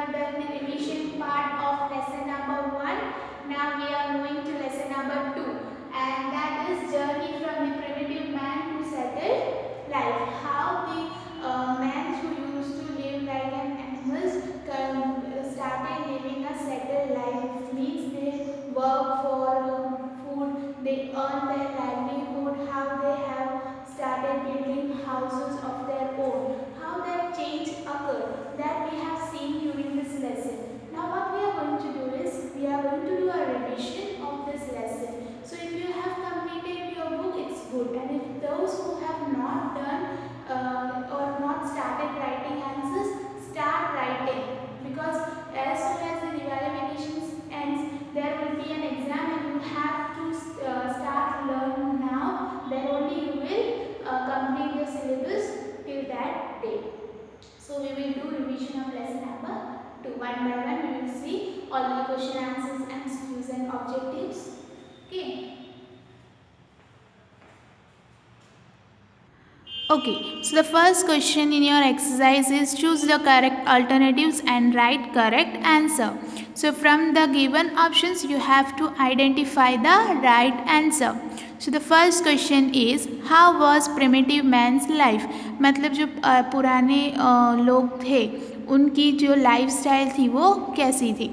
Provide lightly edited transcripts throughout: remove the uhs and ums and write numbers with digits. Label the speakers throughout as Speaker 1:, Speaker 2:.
Speaker 1: have done the revision part of lesson number 1. Now we are moving to lesson number 2, and that is journey from the primitive man to settled life. How the man who used to live like an animals started living a settled life. Means they work for food, they earn their livelihood, how they have started building houses of their own, how that change occurred, that we have seen during this lesson. Now what we are going to do is, we are going to do a revision of this lesson. So if you have completed your book, it's good, and if those who have not done or not started writing answers, start writing, because as soon as the Diwali vacations ends, there will be an exam and you have to start learn now, then only you will complete your syllabus till that day. So we will do revision of lesson number 2. One by one we will see all the question answers and cues and objectives. Okay. Okay, so the first question in your exercise is choose the correct alternatives and write correct answer. So from the given options you have to identify the right answer. So the first question is, how was primitive man's life? मतलब जो पुराने लोग थे उनकी जो lifestyle थी वो कैसी थी?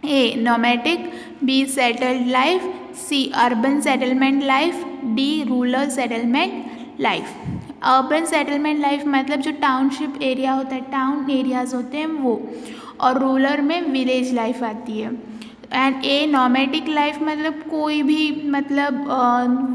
Speaker 1: A. Nomadic. B. Settled life. C. Urban settlement life. D. Rural settlement life. Urban settlement life मतलब जो टाउनशिप एरिया होता है, टाउन एरियाज़ होते हैं वो, और रूरल में विलेज लाइफ आती है. एंड ए नॉमेडिक लाइफ मतलब कोई भी मतलब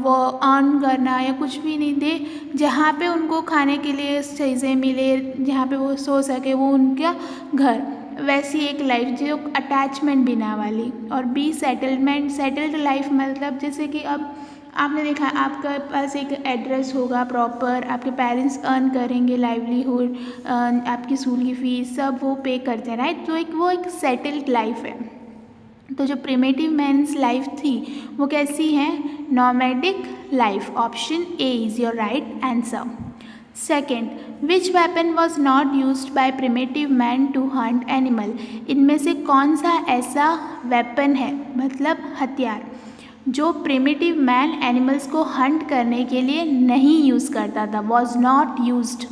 Speaker 1: वो अर्न करना या कुछ भी नहीं दे, जहाँ पे उनको खाने के लिए चीज़ें मिले, जहाँ पे वो सो सके, वो उनका घर, वैसी एक लाइफ जो अटैचमेंट बिना वाली. और बी सेटल्ड लाइफ मतलब जैसे कि अब आपने देखा आपके पास एक एड्रेस होगा प्रॉपर, आपके पेरेंट्स अर्न करेंगे लाइवलीहुड, आपकी स्कूल की फ़ीस सब वो पे करते हैं, राइट. तो वो एक सेटल्ड लाइफ है. तो जो प्रिमिटिव मैन्स लाइफ थी वो कैसी है? Nomadic life. Option A is your right answer. Second, which weapon was not used by primitive man to hunt animal? इनमें से कौन सा ऐसा वेपन है, मतलब हथियार, जो प्रिमिटिव मैन एनिमल्स को हंट करने के लिए नहीं यूज़ करता था, was not used?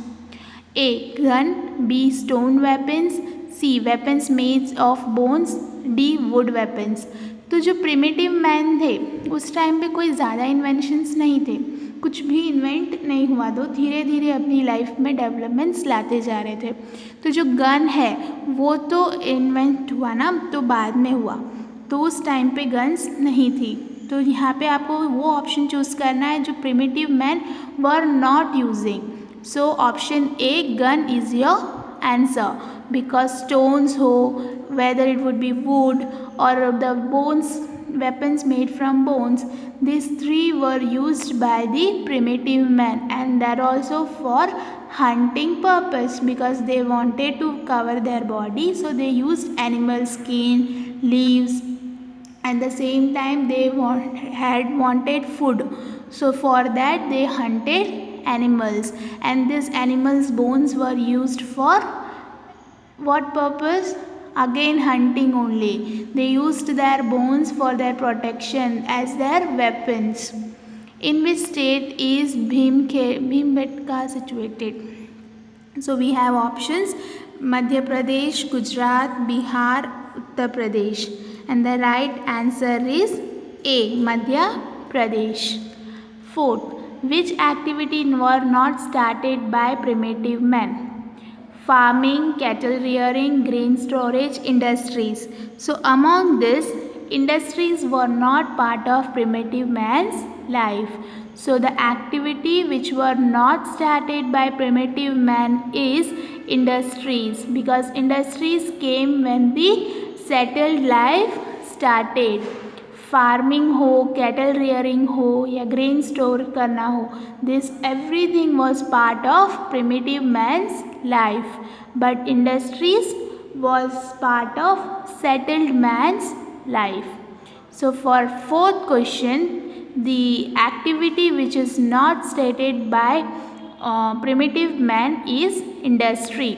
Speaker 1: A gun. B stone weapons. C weapons made of bones. D wood weapons. तो जो प्रिमिटिव मैन थे उस टाइम पे कोई ज़्यादा इन्वेंशंस नहीं थे, कुछ भी इन्वेंट नहीं हुआ, तो धीरे धीरे अपनी लाइफ में डेवलपमेंट्स लाते जा रहे थे. तो जो गन है वो तो इन्वेंट हुआ ना, तो बाद में हुआ, तो उस टाइम पे गन्स नहीं थी. तो यहाँ पे आपको वो ऑप्शन चूज़ करना है जो primitive man were not using. So option a gun is your answer, because stones हो, whether it would be wood or the bones, weapons made from bones, these three were used by the primitive man, and that also for hunting purpose, because they wanted to cover their body, so they used animal skin, leaves, and the same time they had wanted food, so for that they hunted animals, and these animals bones were used for what purpose? Again hunting only. They used their bones for their protection as their weapons. In which state is Bhimbetka situated? So we have options: Madhya Pradesh, Gujarat, Bihar, Uttar Pradesh, and the right answer is A, Madhya Pradesh. Fourth, which activity were not started by primitive men? Farming, cattle rearing, grain storage, industries. So among this, industries were not part of primitive man's life. So the activity which were not started by primitive man is industries, because industries came when the settled life started. Farming हो, cattle rearing हो या grain store करना हो, this everything was part of primitive man's life, but industries was part of settled man's life. So for fourth question, the activity which is not stated by primitive man is industry.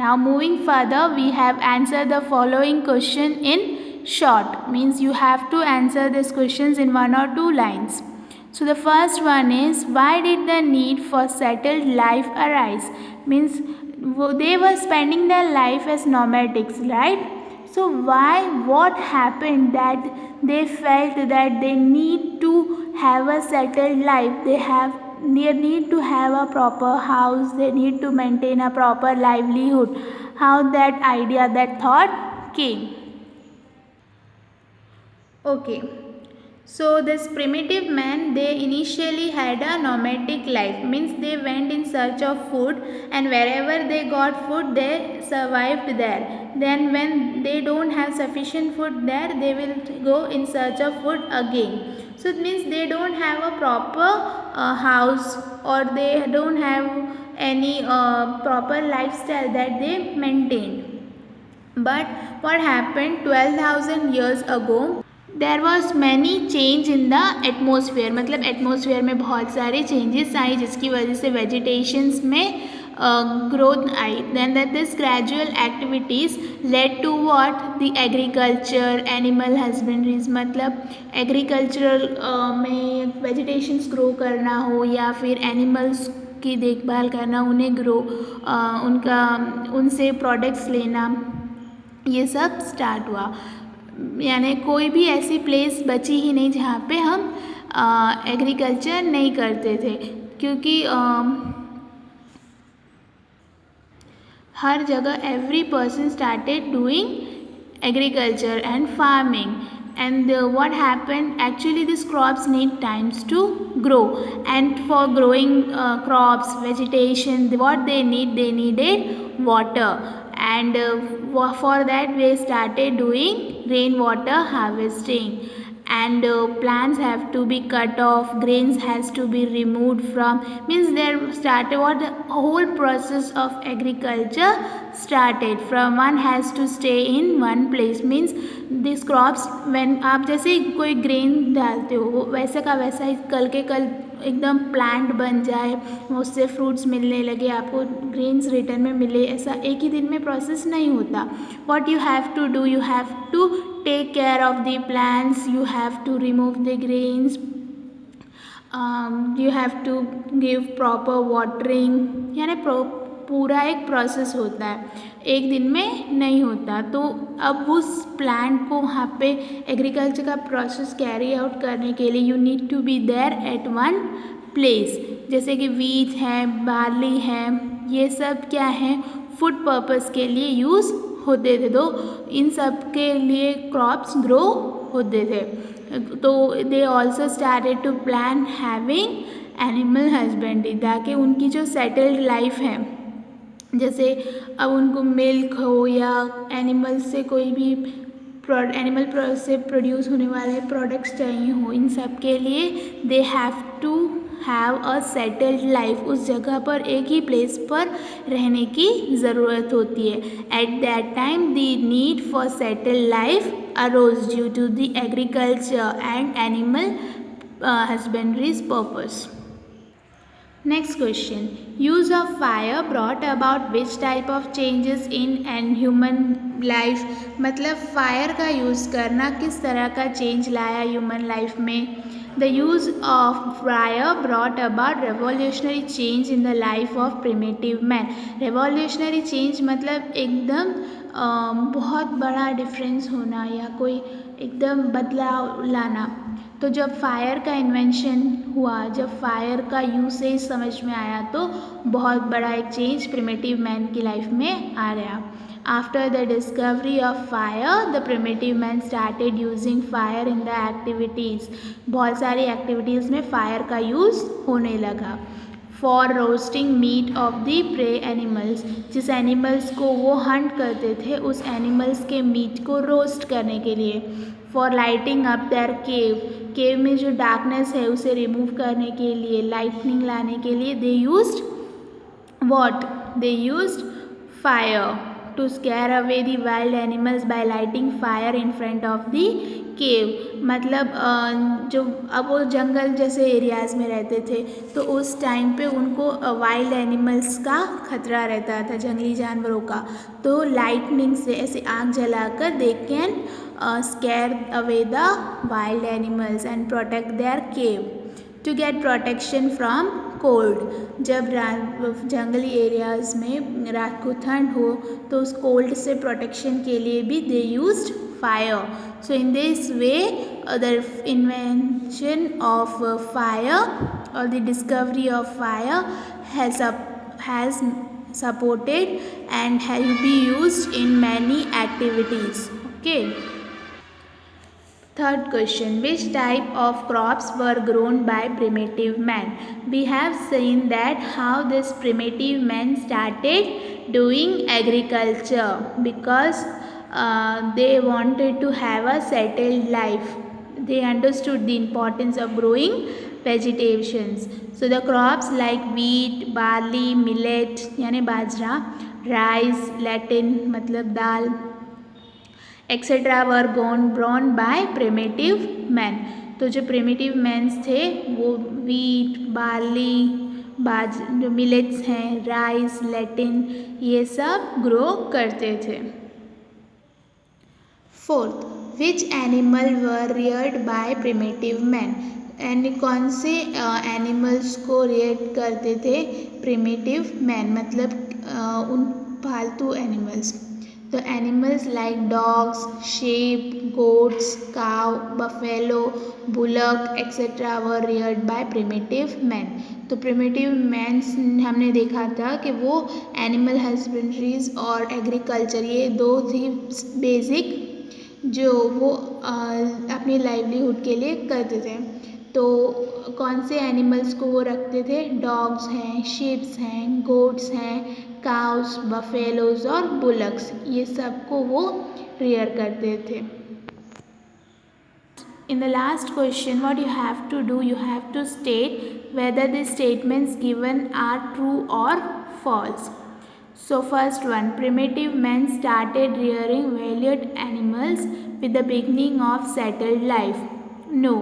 Speaker 1: Now moving further, we have answered the following question in short, means you have to answer these questions in 1 or 2 lines. So the first one is, why did the need for settled life arise? Means they were spending their life as nomadics, right? So why, what happened that they felt that they need to have a settled life, they need to have a proper house, they need to maintain a proper livelihood? How that idea, that thought came? Okay, so this primitive man, they initially had a nomadic life, means they went in search of food, and wherever they got food they survived there. Then when they don't have sufficient food there, they will go in search of food again. So it means they don't have a proper house, or they don't have any proper lifestyle that they maintained. But what happened 12,000 years ago, there was many change in the atmosphere, मतलब atmosphere में बहुत सारे changes आई, जिसकी वजह से vegetations में growth आई. Then that this gradual activities led to what, the agriculture, animal husbandries, मतलब एग्रीकल्चरल में वेजिटेशंस ग्रो करना हो, या फिर एनिमल्स की देखभाल करना, उन्हें ग्रो, उनसे प्रोडक्ट्स लेना, ये सब स्टार्ट हुआ. यानी कोई भी ऐसी प्लेस बची ही नहीं जहाँ पे हम एग्रीकल्चर नहीं करते थे, क्योंकि हर जगह every person started doing agriculture and farming. And what happened, actually these crops need times to grow, and for growing crops, vegetation, what they needed water, and for that they started doing rainwater harvesting. And plants have to be cut off, grains has to be removed from, means there started what the whole process of agriculture started. From one has to stay in one place, means these crops, when आप जैसे कोई grain डालते हो, वो वैसे का वैसा ही कल के कल एकदम प्लांट बन जाए, उससे फ्रूट्स मिलने लगे, आपको ग्रेन्स रिटर्न में मिले, ऐसा एक ही दिन में प्रोसेस नहीं होता. What you have to do, you have to take care of the plants, you have to remove the grains, you have to give proper watering. यानी पूरा एक प्रोसेस होता है, एक दिन में नहीं होता. तो अब उस प्लांट को वहाँ पे एग्रीकल्चर का प्रोसेस कैरी आउट करने के लिए you need to be there at one place. जैसे कि वीट है, बार्ली है, ये सब क्या है, फूड पर्पस के लिए यूज़ होते थे. तो इन सब के लिए क्रॉप्स ग्रो होते थे. तो they also started to plan having animal husbandry, ताकि उनकी जो सेटल्ड लाइफ है, जैसे अब उनको मिल्क हो या एनिमल से कोई भी एनिमल से प्रोड्यूस होने वाले प्रोडक्ट्स चाहिए हो, इन सब के लिए they have to have a settled life. उस जगह पर एक ही प्लेस पर रहने की ज़रूरत होती है. At that time the need for settled life arose due to the agriculture and animal husbandries purpose. Next question, use of fire brought about which type of changes in and human life, मतलब fire का use करना किस तरह का change लाया human life में. The use of fire brought about revolutionary change in the life of primitive man. revolutionary change मतलब एकदम बहुत बड़ा डिफरेंस होना या कोई एकदम बदलाव लाना. तो जब फायर का इन्वेंशन हुआ, जब फायर का यूसेज समझ में आया, तो बहुत बड़ा एक चेंज प्रिमिटिव मैन की लाइफ में आ गया. After the discovery of fire the primitive man started using fire in the activities. बहुत सारी एक्टिविटीज़ में फायर का यूज़ होने लगा. For roasting meat of the prey animals, जिस एनिमल्स को वो हंट करते थे, उस एनिमल्स के मीट को रोस्ट करने के लिए. फॉर लाइटिंग अप देयर केव, केव में जो डार्कनेस है उसे रिमूव करने के लिए, लाइटनिंग लाने के लिए they used what, they used fire. to scare away the wild animals by lighting fire in front of the cave. मतलब जो अब वो जंगल जैसे एरियाज़ में रहते थे तो उस टाइम पे उनको वाइल्ड एनिमल्स का खतरा रहता था, जंगली जानवरों का, तो लाइटनिंग से ऐसे आग जलाकर they can scare away the wild animals and protect their cave to get protection from cold. जब जंगली एरियाज़ में रात को ठंड हो तो उस कोल्ड से प्रोटेक्शन के लिए भी they used fire. So in this way the invention of fire or the discovery of fire has supported and will be used in many activities. Okay. Third question, which type of crops were grown by primitive man? We have seen that how this primitive man started doing agriculture because they wanted to have a settled life. They understood the importance of growing vegetations. So the crops like wheat, barley, millet यानी बाजरा, rice, Latin मतलब dal, etcetera were grown by primitive men. तो जो primitive men थे वो wheat, barley, जो millets हैं, rice, लैटिन, ये सब ग्रो करते थे. Fourth, which animal were reared by primitive man? यानी कौन से एनिमल्स को रियर करते थे प्रिमिटिव मैन, मतलब उन पालतू animals. The animals like dogs, sheep, goats, cow, buffalo, bullock, etc. were reared by primitive men. तो primitive men हमने देखा था कि वो एनिमल हस्बेंड्रीज और एग्रीकल्चर, ये दो थी बेसिक जो वो अपनी लाइवलीहुड के लिए करते थे. तो कौन से एनिमल्स को वो रखते थे? डॉग्स हैं, शीप्स हैं, गोट्स हैं, काउस, बफेलोज और बुलक्स, ये सब को वो रियर करते थे. In the last question, what you have to do, you have to state whether the statements given are true or false. So first one, primitive men started rearing valued animals with the beginning of settled life. No,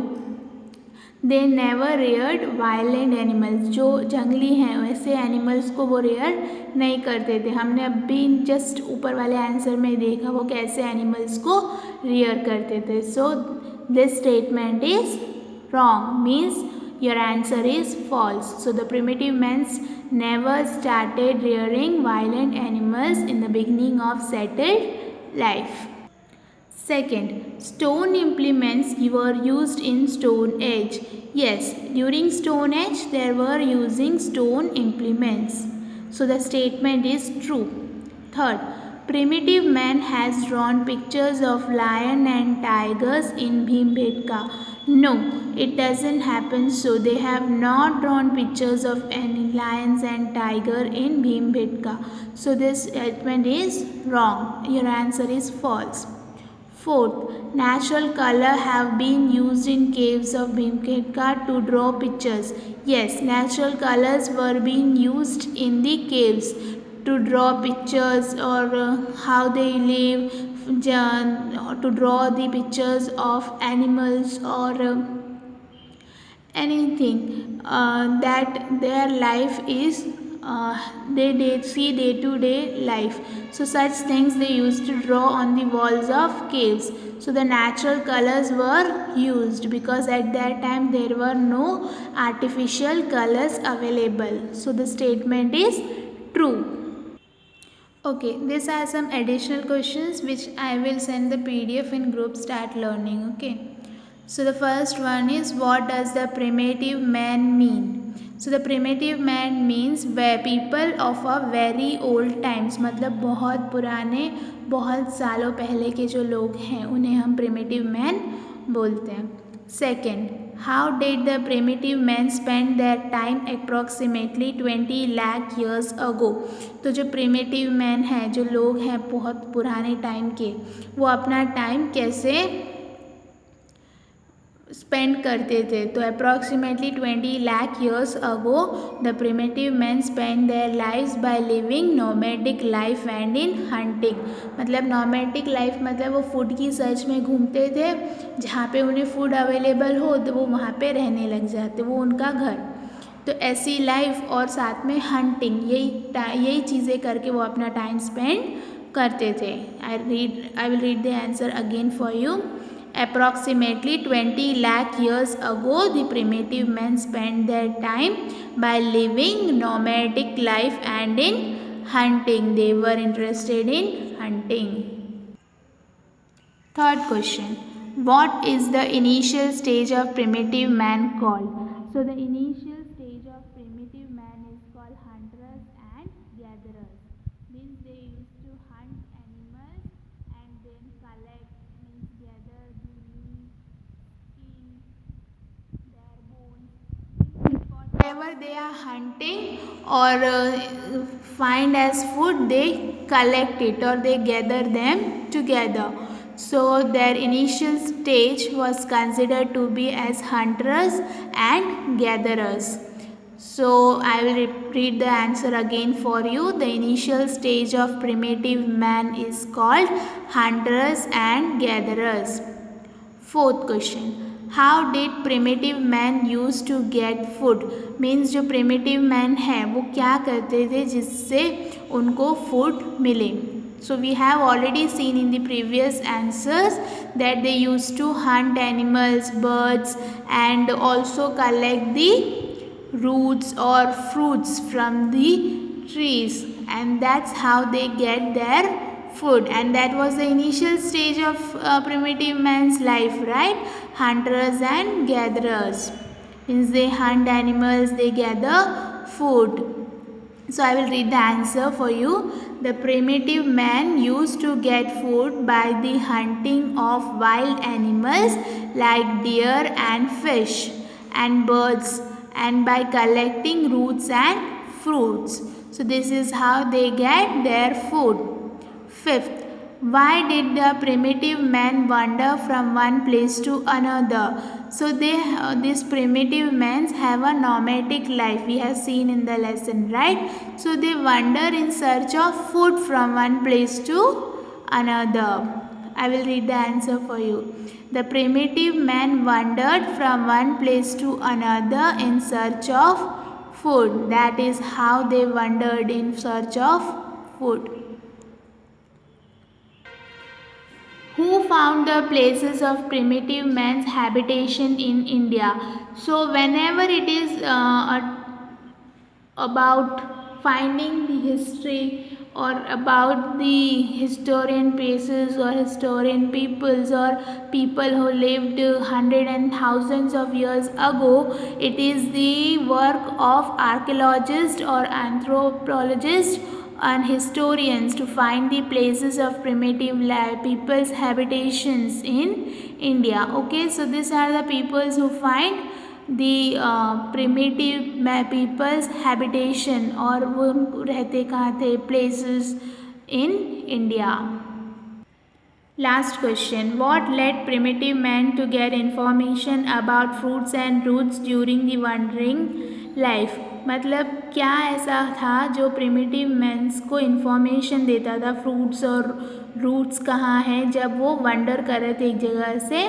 Speaker 1: they never reared violent animals. जो जंगली हैं वैसे animals को वो rare नहीं करते थे. हमने अभी जस्ट ऊपर वाले आंसर में देखा वो कैसे एनिमल्स को रेयर करते थे. So this statement is wrong, means your answer is false. So the primitive men never started rearing violent animals in the beginning of settled life. Second, stone implements were used in Stone Age. Yes, during Stone Age there were using stone implements. So the statement is true. Third, primitive man has drawn pictures of lion and tigers in Bhimbetka. No, it doesn't happen so. They have not drawn pictures of any lions and tiger in Bhimbetka. So this statement is wrong. Your answer is false. Fourth, natural color have been used in caves of Bhimbetka to draw pictures. Yes, natural colors were being used in the caves to draw pictures or how they live, to draw the pictures of animals or anything that their life is they see day to day life. So such things they used to draw on the walls of caves. So the natural colors were used because at that time there were no artificial colors available. So the statement is true. Okay, these are some additional questions which I will send the PDF in group start learning. Okay, so the first one is, what does the primitive man mean? So the primitive man means where people of a very old times, मतलब बहुत पुराने बहुत सालों पहले के जो लोग हैं उन्हें हम primitive man बोलते हैं. Second, how did the primitive men spend their time approximately 20 lakh years ago? तो जो primitive men हैं, जो लोग हैं बहुत पुराने टाइम के, वो अपना टाइम कैसे स्पेंड करते थे। तो approximately 20 lakh years ago the primitive man spend their lives by living nomadic life and in hunting. मतलब नोमैडिक लाइफ मतलब वो फूड की सर्च में घूमते थे, जहाँ पे उन्हें फूड अवेलेबल हो तो वो वहाँ पे रहने लग जाते, वो उनका घर। तो ऐसी लाइफ और साथ में हंटिंग, यही चीज़ें करके वो अपना टाइम स्पेंड करते थे। I will read the answer again for you. Approximately 20 lakh years ago, the primitive men spent their time by living nomadic life and in hunting. They were interested in hunting. Third question. What is the initial stage of primitive man called? So the initial stage of primitive man is called hunters and gatherers. Means they used to hunt animals and then collect, means gather the meat, skin, their bones. Whatever they are hunting or find as food, they collect it or they gather them together. So their initial stage was considered to be as hunters and gatherers. So I will read the answer again for you. The initial stage of primitive man is called hunters and gatherers. Fourth question. How did primitive man used to get food? Means जो primitive man है वो क्या करते थे जिससे उनको food मिले? So we have already seen in the previous answers that they used to hunt animals, birds, and also collect the roots or fruits from the trees, and that's how they get their food. And that was the initial stage of primitive man's life, right? Hunters and gatherers, means they hunt animals, they gather food. So I will read the answer for you. The primitive man used to get food by the hunting of wild animals like deer and fish and birds, and by collecting roots and fruits. So this is how they get their food. Fifth, why did the primitive man wander from one place to another? So these primitive men have a nomadic life, we have seen in the lesson, right? So they wander in search of food from one place to another. I will read the answer for you. The primitive man wandered from one place to another in search of food. That is how they wandered in search of food. Who found the places of primitive man's habitation in India? So whenever it is about finding the history or about the historian places or historian peoples or people who lived hundreds and thousands of years ago, it is the work of archaeologists or anthropologists and historians to find the places of primitive people's habitations in India. Okay, so these are the peoples who find the primitive people's habitation और वो रहते कहाँ थे places in India. Last question. What led primitive man to get information about fruits and roots during the wandering life? मतलब क्या ऐसा था जो प्रिमिटिव मैंस को इन्फॉर्मेशन देता था फ्रूट्स और रूट्स कहाँ हैं जब वो वंडर कर रहे थे एक जगह से?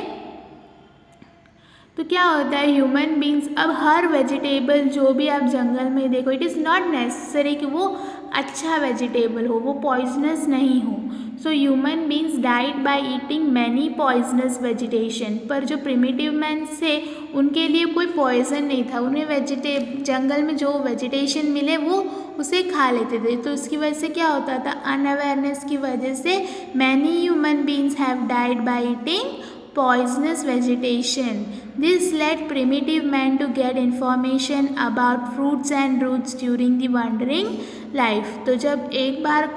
Speaker 1: तो क्या होता है ह्यूमन बींग्स, अब हर वेजिटेबल जो भी आप जंगल में देखो, इट इज़ नॉट नेसेसरी कि वो अच्छा वेजिटेबल हो, वो पॉइजनस नहीं हो. So human beings died by eating many poisonous vegetation. पर जो प्रिमिटिव मैन से उनके लिए कोई पॉइजन नहीं था, उन्हें जंगल में जो वेजिटेशन मिले वो उसे खा लेते थे. तो उसकी वजह से क्या होता था, अनअवेयरनेस की वजह से many human beings have died by eating poisonous vegetation. This led primitive man to get information about fruits and roots during the wandering life. तो जब एक बार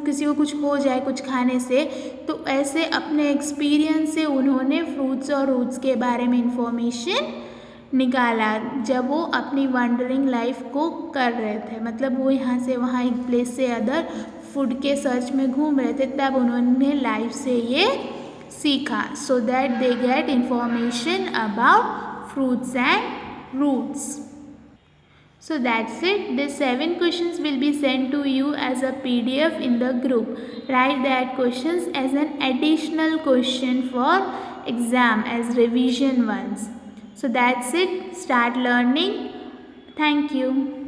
Speaker 1: किसी को कुछ हो जाए कुछ खाने से, तो ऐसे अपने एक्सपीरियंस से उन्होंने फ्रूट्स और रूट्स के बारे में इंफॉर्मेशन निकाला जब वो अपनी वंडरिंग लाइफ को कर रहे थे. मतलब वो यहाँ से वहाँ एक प्लेस से अदर फूड के सर्च में घूम रहे थे, तब उन्होंने लाइफ से ये सीखा, so that they get information about fruits and roots. So that's it. The 7 questions will be sent to you as a PDF in the group. Write that questions as an additional question for exam as revision ones. So that's it. Start learning. Thank you.